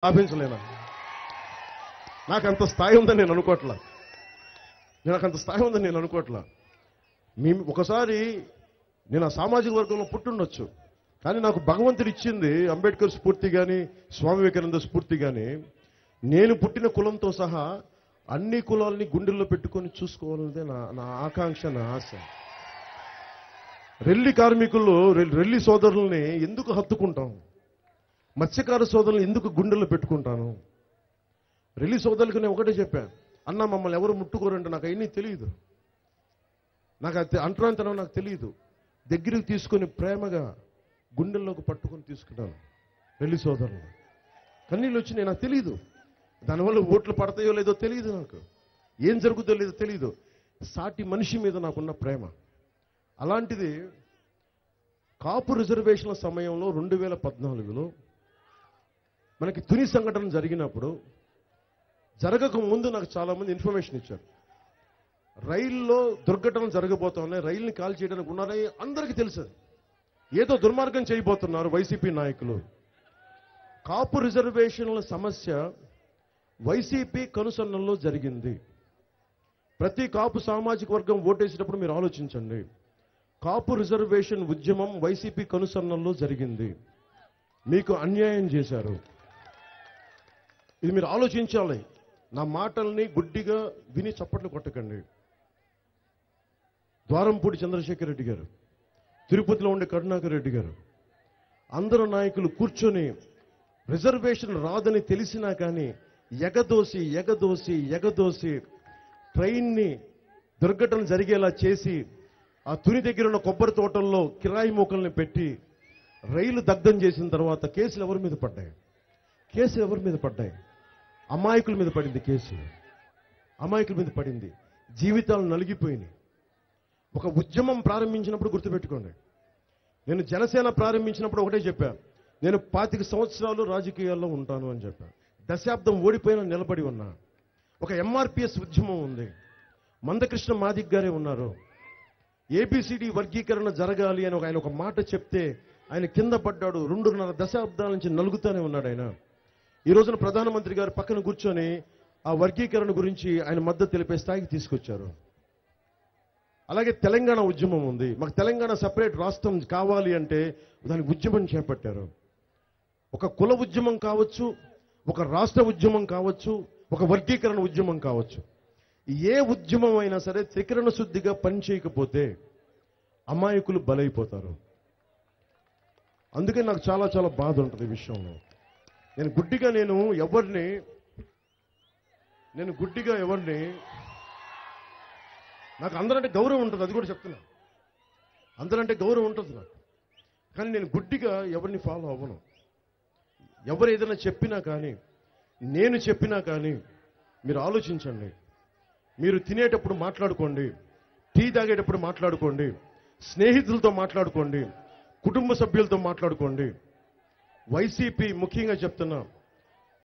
స్థాపించలేను. నాకు అంత స్థాయి ఉందని నేను అనుకోవట్లా. ఒకసారి నేను ఆ సామాజిక వర్గంలో పుట్టుండొచ్చు, కానీ నాకు భగవంతుడు ఇచ్చింది అంబేద్కర్ స్ఫూర్తి కానీ స్వామి వివేకానంద స్ఫూర్తి కానీ నేను పుట్టిన కులంతో సహా అన్ని కులాలని గుండెల్లో పెట్టుకొని చూసుకోవాలనేదే నా ఆకాంక్ష, నా ఆశ. రెల్లి కార్మికులు, రెల్లి సోదరుల్ని ఎందుకు హత్తుకుంటాం? మత్స్యకార సోదరులను ఎందుకు గుండెల్లో పెట్టుకుంటాను? రెల్లి సోదరులకు నేను ఒకటే చెప్పాను, అన్న మమ్మల్ని ఎవరు ముట్టుకోరంటే నాకు అవన్నీ తెలియదు, నాకు అంటరాంతనం నాకు తెలియదు. దగ్గరికి తీసుకొని ప్రేమగా గుండెల్లోకి పట్టుకొని తీసుకున్నాను రెల్లి సోదరులు. కన్నీళ్ళు వచ్చినాయి, నాకు తెలియదు. దానివల్ల ఓట్లు పడతాయో లేదో తెలియదు, నాకు ఏం జరుగుతుందో లేదో తెలియదు. సాటి మనిషి మీద నాకున్న ప్రేమ అలాంటిది. కాపు రిజర్వేషన్ల సమయంలో 2014లో మనకి తుని సంఘటన జరిగినప్పుడు, జరగక ముందు నాకు చాలామంది ఇన్ఫర్మేషన్ ఇచ్చారు. రైల్లో దుర్ఘటన జరగబోతున్నాయి, రైలుని కాల్ చేయడానికి ఉన్నారని అందరికీ తెలుసు. ఏదో దుర్మార్గం చేయబోతున్నారు వైసీపీ నాయకులు. కాపు రిజర్వేషన్ల సమస్య వైసీపీ కనుసన్నల్లో జరిగింది. ప్రతి కాపు సామాజిక వర్గం ఓటేసినప్పుడు మీరు ఆలోచించండి, కాపు రిజర్వేషన్ ఉద్యమం వైసీపీ కనుసన్నల్లో జరిగింది. మీకు అన్యాయం చేశారు, ఇది మీరు ఆలోచించాలి. నా మాటల్ని గుడ్డిగా విని చప్పట్లు కొట్టకండి. ద్వారంపూడి చంద్రశేఖర్ రెడ్డి గారు, తిరుపతిలో ఉండే కరుణాకర్ రెడ్డి గారు, అందరు నాయకులు కూర్చొని రిజర్వేషన్ రాదని తెలిసినా కానీ ఎగదోసి ట్రైన్ని దుర్ఘటన జరిగేలా చేసి ఆ తుని దగ్గర ఉన్న కొబ్బరి తోటల్లో కిరాయి మోకల్ని పెట్టి రైలు దగ్ధం చేసిన తర్వాత కేసులు ఎవరి మీద పడ్డాయి? అమాయకుల మీద పడింది కేసు. అమాయకుల మీద పడింది. జీవితాలు నలిగిపోయినాయి. ఒక ఉద్యమం ప్రారంభించినప్పుడు గుర్తుపెట్టుకోండి, నేను జనసేన ప్రారంభించినప్పుడు ఒకటే చెప్పాను, నేను 25 సంవత్సరాలు రాజకీయాల్లో ఉంటాను అని చెప్పాను. దశాబ్దం ఓడిపోయిన నిలబడి ఉన్నా. ఒక ఎంఆర్పిఎస్ ఉద్యమం ఉంది, మందకృష్ణ మాదిక్ గారే ఉన్నారు. ఏబిసిడి వర్గీకరణ జరగాలి అని ఆయన ఒక మాట చెప్తే ఆయన కింద పడ్డాడు. 2.5 దశాబ్దాల నుంచి నలుగుతానే ఉన్నాడు ఆయన. ఈ రోజున ప్రధానమంత్రి గారు పక్కన కూర్చొని ఆ వర్గీకరణ గురించి ఆయన మద్దతు తెలిపే స్థాయికి తీసుకొచ్చారు. అలాగే తెలంగాణ ఉద్యమం ఉంది. మాకు తెలంగాణ సపరేట్ రాష్ట్రం కావాలి అంటే దానికి ఉద్యమం చేపట్టారు. ఒక కుల ఉద్యమం కావచ్చు, ఒక రాష్ట్ర ఉద్యమం కావచ్చు, ఒక వర్గీకరణ ఉద్యమం కావచ్చు. ఏ ఉద్యమం అయినా సరే త్రికరణ శుద్ధిగా పనిచేయకపోతే అమాయకులు బలైపోతారు. అందుకే నాకు చాలా చాలా బాధ ఉంటుంది ఈ విషయంలో. నేను గుడ్డిగా ఎవరిని నాకు అందరంటే గౌరవం ఉంటుంది, అది కూడా చెప్తున్నా. అందరంటే గౌరవం ఉంటుంది నాకు, కానీ నేను గుడ్డిగా ఎవరిని ఫాలో అవ్వను. ఎవరు ఏదైనా చెప్పినా కానీ, నేను చెప్పినా కానీ మీరు ఆలోచించండి. మీరు తినేటప్పుడు మాట్లాడుకోండి, టీ తాగేటప్పుడు మాట్లాడుకోండి, స్నేహితులతో మాట్లాడుకోండి, కుటుంబ సభ్యులతో మాట్లాడుకోండి. వైసీపీ ముఖ్యంగా చెప్తున్నా,